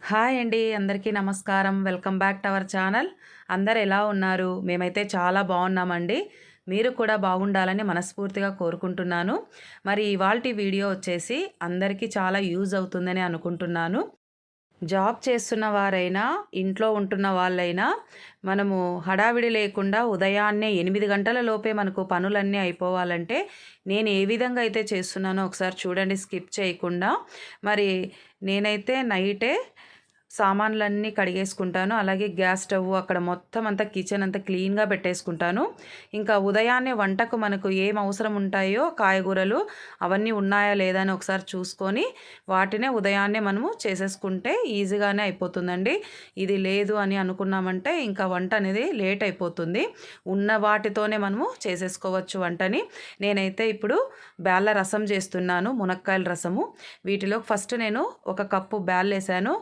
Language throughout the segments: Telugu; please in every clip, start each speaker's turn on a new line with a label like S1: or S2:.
S1: హాయ్ అండి, అందరికీ నమస్కారం. Welcome back to our channel. అందరు ఎలా ఉన్నారు? మేమైతే చాలా బాగున్నామండి. మీరు కూడా బాగుండాలని మనస్ఫూర్తిగా కోరుకుంటున్నాను. మరి ఇవాల్టి వీడియో వచ్చేసి అందరికీ చాలా యూజ్ అవుతుందని అనుకుంటున్నాను. జాబ్ చేస్తున్న వారైనా, ఇంట్లో ఉంటున్న వాళ్ళైనా మనము హడావిడి లేకుండా ఉదయాన్నే 8 గంటల లోపే మనకు పనులన్నీ అయిపోవాలంటే నేను ఏ విధంగా అయితే చేస్తున్నానో ఒకసారి చూడండి, స్కిప్ చేయకుండా. మరి నేనైతే నైటే సామాన్లన్నీ కడిగేసుకుంటాను. అలాగే గ్యాస్ స్టవ్ అక్కడ మొత్తం అంతా కిచెన్ అంతా క్లీన్‌గా పెట్టేసుకుంటాను. ఇంకా ఉదయాన్నే వంటకు మనకు ఏం అవసరం ఉంటాయో కాయగూరలు అవన్నీ ఉన్నాయా లేదా అని ఒకసారి చూసుకొని వాటినే ఉదయాన్నే మనము చేసేసుకుంటే ఈజీగానే అయిపోతుందండి. ఇది లేదు అని అనుకున్నామంటే ఇంకా వంట అనేది లేట్ అయిపోతుంది. ఉన్న వాటితోనే మనము చేసేసుకోవచ్చు వంటని. నేనైతే ఇప్పుడు బ్యాళ్ళ రసం చేస్తున్నాను, మునక్కాయల రసము. వీటిలో ఫస్ట్ నేను ఒక కప్పు బ్యాళ్ళేసాను.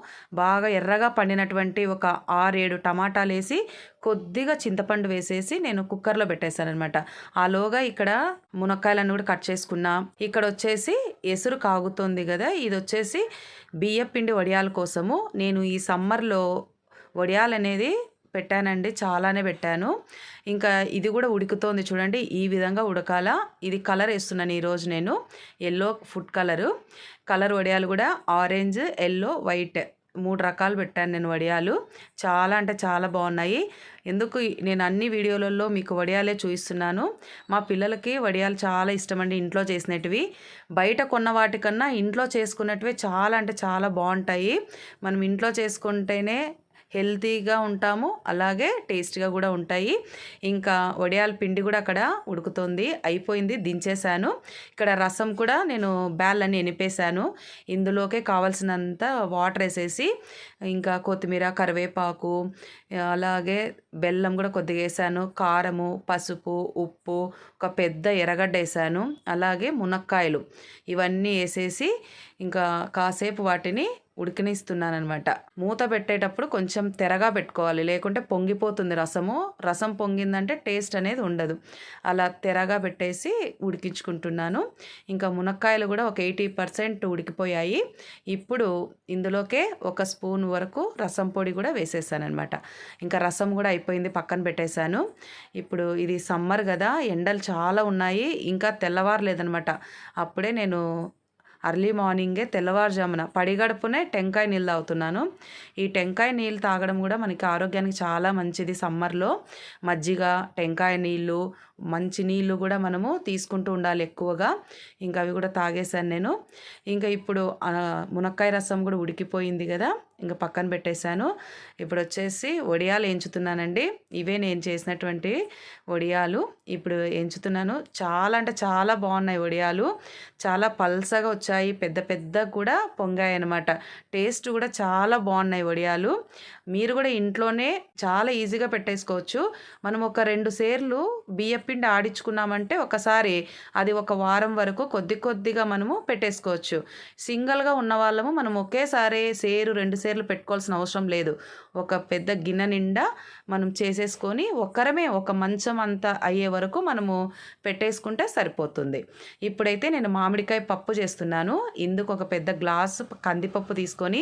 S1: బాగా ఎర్రగా పండినటువంటి ఒక 6, 7 టమాటాలేసి కొద్దిగా చింతపండు వేసేసి నేను కుక్కర్లో పెట్టేశాననమాట. ఆలోగా ఇక్కడ మునక్కాయలను కూడా కట్ చేసుకున్నా. ఇక్కడ వచ్చేసి ఎసురు కాగుతుంది కదా, ఇది వచ్చేసి బియ్యపిండి వడియాల కోసము నేను ఈ సమ్మర్లో వడియాలనేది పెట్టానండి, చాలానే పెట్టాను. ఇంకా ఇది కూడా ఉడుకుతోంది చూడండి, ఈ విధంగా ఉడకాల. ఇది కలర్ వేస్తున్నాను ఈరోజు నేను, ఎల్లో ఫుడ్ కలర్ వడియాలు కూడా ఆరెంజ్, ఎల్లో, వైట్ 3 రకాలు పెట్టాను నేను వడియాలు. చాలా అంటే చాలా బాగున్నాయి. ఎందుకు నేను అన్ని వీడియోలలో మీకు వడియాలే చూపిస్తున్నాను. మా పిల్లలకి వడియాలు చాలా ఇష్టమండి, ఇంట్లో చేసినటివి. బయట కొన్న వాటికన్నా ఇంట్లో చేసుకున్నటివి చాలా అంటే చాలా బాగుంటాయి. మనం ఇంట్లో చేసుకుంటేనే హెల్తీగా ఉంటాము, అలాగే టేస్ట్గా కూడా ఉంటాయి. ఇంకా వడియాల పిండి కూడా అక్కడ ఉడుకుతుంది, అయిపోయింది, దించేశాను. ఇక్కడ రసం కూడా నేను బ్యాళ్ళని ఎనిపేశాను. ఇందులోకే కావాల్సినంత వాటర్ వేసేసి ఇంకా కొత్తిమీర, కరివేపాకు, అలాగే బెల్లం కూడా కొద్దిగా వేసాను, కారము, పసుపు, ఉప్పు, ఒక పెద్ద ఎర్రగడ్డ వేసాను, అలాగే మునక్కాయలు ఇవన్నీ వేసేసి ఇంకా కాసేపు వాటిని ఉడికనిస్తున్నానమాట. మూత పెట్టేటప్పుడు కొంచెం తెరగా పెట్టుకోవాలి, లేకుంటే పొంగిపోతుంది రసము. రసం పొంగిందంటే టేస్ట్ అనేది ఉండదు. అలా తెరగా పెట్టేసి ఉడికించుకుంటున్నాను. ఇంకా మునక్కాయలు కూడా ఒక 80% ఉడికిపోయాయి. ఇప్పుడు ఇందులోకే ఒక స్పూన్ వరకు రసం పొడి కూడా వేసేసానమాట. ఇంకా రసం కూడా అయిపోయింది, పక్కన పెట్టేశాను. ఇప్పుడు ఇది సమ్మర్ కదా, ఎండలు చాలా ఉన్నాయి, ఇంకా తెల్లవారలేదనమాట. అప్పుడే నేను అర్లీ మార్నింగే తెల్లవారుజామున పడిగడుపునే టెంకాయ నీళ్ళు తాగుతున్నాను. ఈ టెంకాయ నీళ్ళు తాగడం కూడా మనకి ఆరోగ్యానికి చాలా మంచిది. సమ్మర్లో మజ్జిగ, టెంకాయ నీళ్ళు, మంచి నీళ్ళు కూడా మనము తీసుకుంటూ ఉండాలి ఎక్కువగా. ఇంకా అవి కూడా తాగేశాను నేను. ఇంకా ఇప్పుడు మునక్కాయ రసం కూడా ఉడికిపోయింది కదా, ఇంకా పక్కన పెట్టేశాను. ఇప్పుడు వచ్చేసి వడియాలు ఎంచుతున్నానండి. ఇవే నేను చేసినటువంటి వడియాలు ఇప్పుడు ఎంచుతున్నాను. చాలా అంటే చాలా బాగున్నాయి వడియాలు, చాలా పల్సగా వచ్చాయి, పెద్ద పెద్ద కూడా పొంగాయి అనమాట. టేస్ట్ కూడా చాలా బాగున్నాయి వడియాలు. మీరు కూడా ఇంట్లోనే చాలా ఈజీగా పెట్టేసుకోవచ్చు. మనం ఒక 2 సేర్లు బియ్యపిండి ఆడించుకున్నామంటే ఒకసారి అది ఒక వారం వరకు కొద్ది కొద్దిగా మనము పెట్టేసుకోవచ్చు. సింగిల్గా ఉన్న వాళ్ళము మనం ఒకేసారి 2 సేర్లు పెట్టుకోవాల్సిన అవసరం లేదు. ఒక పెద్ద గిన్నె నిండా మనం చేసేసుకొని ఒక్కరమే ఒక మంచం అంతా అయ్యే వరకు మనము పెట్టేసుకుంటే సరిపోతుంది. ఇప్పుడైతే నేను మామిడికాయ పప్పు చేస్తున్నాను. ఇందుకు ఒక పెద్ద గ్లాసు కందిపప్పు తీసుకొని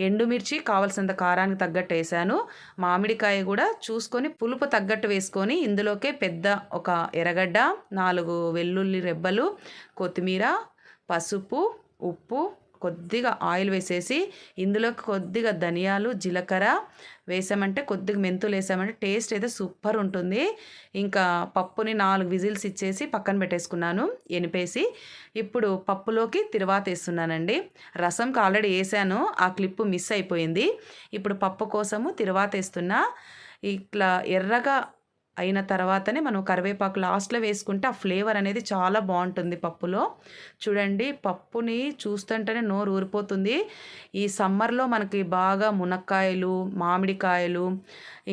S1: ఎండుమిర్చి కావాల్సినంత కారానికి తగ్గట్టు వేసాను. మామిడికాయ కూడా చూసుకొని పులుపు తగ్గట్టు వేసుకొని ఇందులోకే పెద్ద ఒక ఎర్రగడ్డ, 4 వెల్లుల్లి రెబ్బలు, కొత్తిమీర, పసుపు, ఉప్పు, కొద్దిగా ఆయిల్ వేసేసి ఇందులోకి కొద్దిగా ధనియాలు, జీలకర్ర వేసామంటే, కొద్దిగా మెంతులు వేసామంటే టేస్ట్ అయితే సూపర్ ఉంటుంది. ఇంకా పప్పుని 4 విజిల్స్ ఇచ్చేసి పక్కన పెట్టేసుకున్నాను ఎనిపేసి. ఇప్పుడు పప్పులోకి తిరువాత వేస్తున్నానండి. రసంకి ఆల్రెడీ వేసాను, ఆ క్లిప్పు మిస్ అయిపోయింది. ఇప్పుడు పప్పు కోసము తిరువాత వేస్తున్నా. ఇట్లా ఎర్రగా అయిన తర్వాతనే మనం కరివేపాకు లాస్ట్లో వేసుకుంటే ఆ ఫ్లేవర్ అనేది చాలా బాగుంటుంది పప్పులో. చూడండి, పప్పుని చూస్తుంటేనే నోరు ఊరిపోతుంది. ఈ సమ్మర్లో మనకి బాగా మునక్కాయలు, మామిడికాయలు,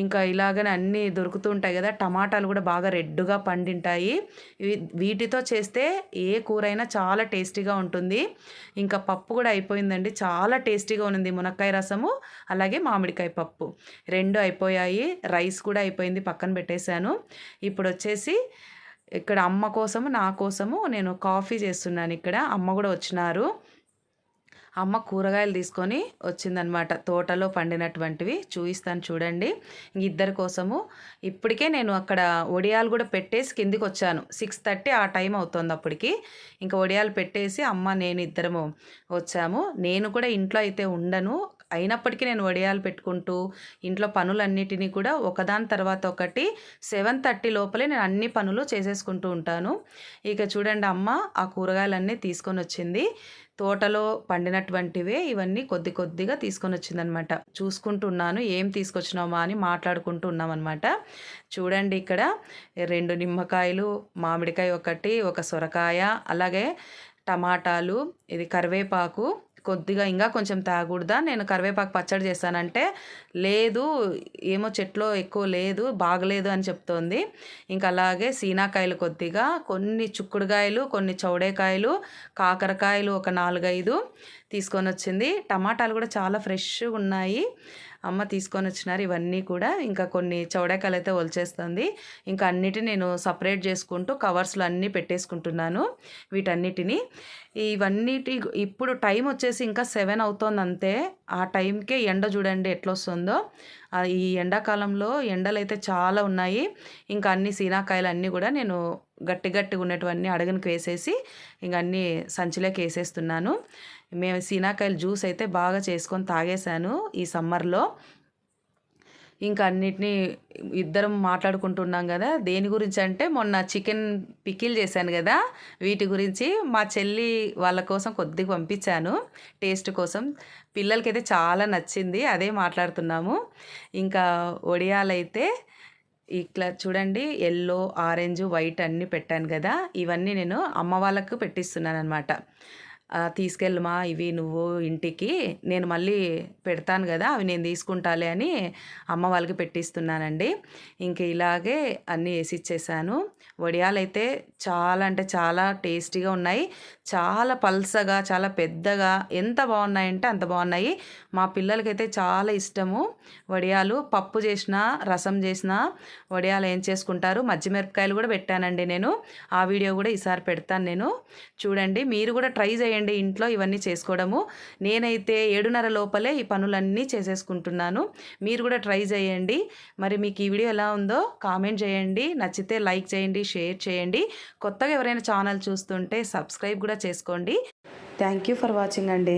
S1: ఇంకా ఇలాగనే అన్నీ దొరుకుతూ ఉంటాయి కదా. టమాటాలు కూడా బాగా రెడ్గా పండింటాయి. వీటితో చేస్తే ఏ కూరైనా చాలా టేస్టీగా ఉంటుంది. ఇంకా పప్పు కూడా అయిపోయిందండి, చాలా టేస్టీగా ఉంది. మునక్కాయ రసము అలాగే మామిడికాయ పప్పు 2 అయిపోయాయి. రైస్ కూడా అయిపోయింది, పక్కన పెట్టేశాను. ఇప్పుడు వచ్చేసి ఇక్కడ అమ్మ కోసము, నా కోసము నేను కాఫీ చేస్తున్నాను. ఇక్కడ అమ్మ కూడా వచ్చినారు. అమ్మ కూరగాయలు తీసుకొని వచ్చిందనమాట. తోటలో పండినటువంటివి చూపిస్తాను చూడండి. ఇద్దరి కోసము ఇప్పటికే నేను అక్కడ వడియాలు కూడా పెట్టేసి కిందికొచ్చాను. 6:30 ఆ టైం అవుతుంది అప్పటికి. ఇంకా వడియాలు పెట్టేసి అమ్మ నేను ఇద్దరము వచ్చాము. నేను కూడా ఇంట్లో అయితే ఉండను. అయినప్పటికీ నేను వడియాలు పెట్టుకుంటూ ఇంట్లో పనులన్నిటినీ కూడా ఒకదాని తర్వాత ఒకటి 7:30 లోపలే నేను అన్ని పనులు చేసేసుకుంటూ ఉంటాను. ఇక చూడండి అమ్మ ఆ కూరగాయలన్నీ తీసుకొని వచ్చింది. తోటలో పండినటువంటివే ఇవన్నీ కొద్ది కొద్దిగా తీసుకొని వచ్చిందనమాట. చూసుకుంటున్నాను ఏం తీసుకొచ్చినామా అని మాట్లాడుకుంటూ ఉన్నామన్నమాట. చూడండి ఇక్కడ 2 నిమ్మకాయలు, మామిడికాయ ఒకటి, ఒక సొరకాయ, అలాగే టమాటాలు, ఇది కరివేపాకు కొద్దిగా ఇంకా కొంచెం తాగకూడదా నేను కరివేపాకు పచ్చడి చేస్తానంటే లేదు ఏమో చెట్లో ఎక్కువ లేదు బాగలేదు అని చెప్తోంది. ఇంకా అలాగే సీనాకాయలు కొద్దిగా, కొన్ని చుక్కుడుకాయలు, కొన్ని చౌడేకాయలు, కాకరకాయలు ఒక 4-5 తీసుకొని వచ్చింది. టమాటాలు కూడా చాలా ఫ్రెష్గా ఉన్నాయి. అమ్మ తీసుకొని వచ్చినారు ఇవన్నీ కూడా. ఇంకా కొన్ని చౌడేకాయలు అయితే ఒలిచేస్తుంది. ఇంకా అన్నిటిని నేను సపరేట్ చేసుకుంటూ కవర్స్లో అన్నీ పెట్టేసుకుంటున్నాను వీటన్నిటిని. ఇవన్నిటి ఇప్పుడు టైం వచ్చేసి ఇంకా 7 అవుతోంది అంతే. ఆ టైంకే ఎండ చూడండి ఎట్లొస్తుందో. ఈ ఎండాకాలంలో ఎండలు అయితే చాలా ఉన్నాయి. ఇంకా అన్ని సీనాకాయలు అన్నీ కూడా నేను గట్టిగా ఉన్నటువన్నీ అడుగునికి వేసేసి ఇంక అన్నీ సంచిలోకి వేసేస్తున్నాను. మేము సీనాకాయలు జ్యూస్ అయితే బాగా చేసుకొని తాగేశాను ఈ సమ్మర్లో. ఇంకా అన్నిటినీ ఇద్దరం మాట్లాడుకుంటున్నాం కదా. దేని గురించి అంటే మొన్న చికెన్ పికిల్ చేశాను కదా, వీటి గురించి. మా చెల్లి వాళ్ళ కోసం కొద్దిగా పంపించాను టేస్ట్ కోసం. పిల్లలకైతే చాలా నచ్చింది, అదే మాట్లాడుతున్నాము. ఇంకా వడియాలైతే ఇట్లా చూడండి ఎల్లో, ఆరెంజ్, వైట్ అన్నీ పెట్టాను కదా. ఇవన్నీ నేను అమ్మ వాళ్ళకు పెట్టిస్తున్నాను అనమాట. తీసుకెళ్ళమా ఇవి నువ్వు ఇంటికి, నేను మళ్ళీ పెడతాను కదా అవి నేను తీసుకుంటాలే అని అమ్మ వాళ్ళకి పెట్టిస్తున్నానండి. ఇంక ఇలాగే అన్నీ వేసి ఇచ్చేసాను. వడియాలు అయితే చాలా అంటే చాలా టేస్టీగా ఉన్నాయి. చాలా పల్సగా, చాలా పెద్దగా, ఎంత బాగున్నాయంటే అంత బాగున్నాయి. మా పిల్లలకైతే చాలా ఇష్టము వడియాలు. పప్పు చేసిన, రసం చేసిన వడియాలు ఏం చేసుకుంటారు. మజ్జిమిరపకాయలు కూడా పెట్టానండి నేను. ఆ వీడియో కూడా ఈసారి పెడతాను నేను. చూడండి మీరు కూడా ట్రై చేయండి ఇంట్లో ఇవన్నీ చేసుకోవడము. నేనైతే 7:30 లోపలే ఈ పనులన్నీ చేసేసుకుంటున్నాను. మీరు కూడా ట్రై చేయండి. మరి మీకు ఈ వీడియో ఎలా ఉందో కామెంట్ చేయండి. నచ్చితే లైక్ చేయండి, షేర్ చేయండి. కొత్తగా ఎవరైనా ఛానల్ చూస్తుంటే సబ్స్క్రైబ్ కూడా చేసుకోండి. థ్యాంక్ యూ ఫర్ వాచింగ్ అండి.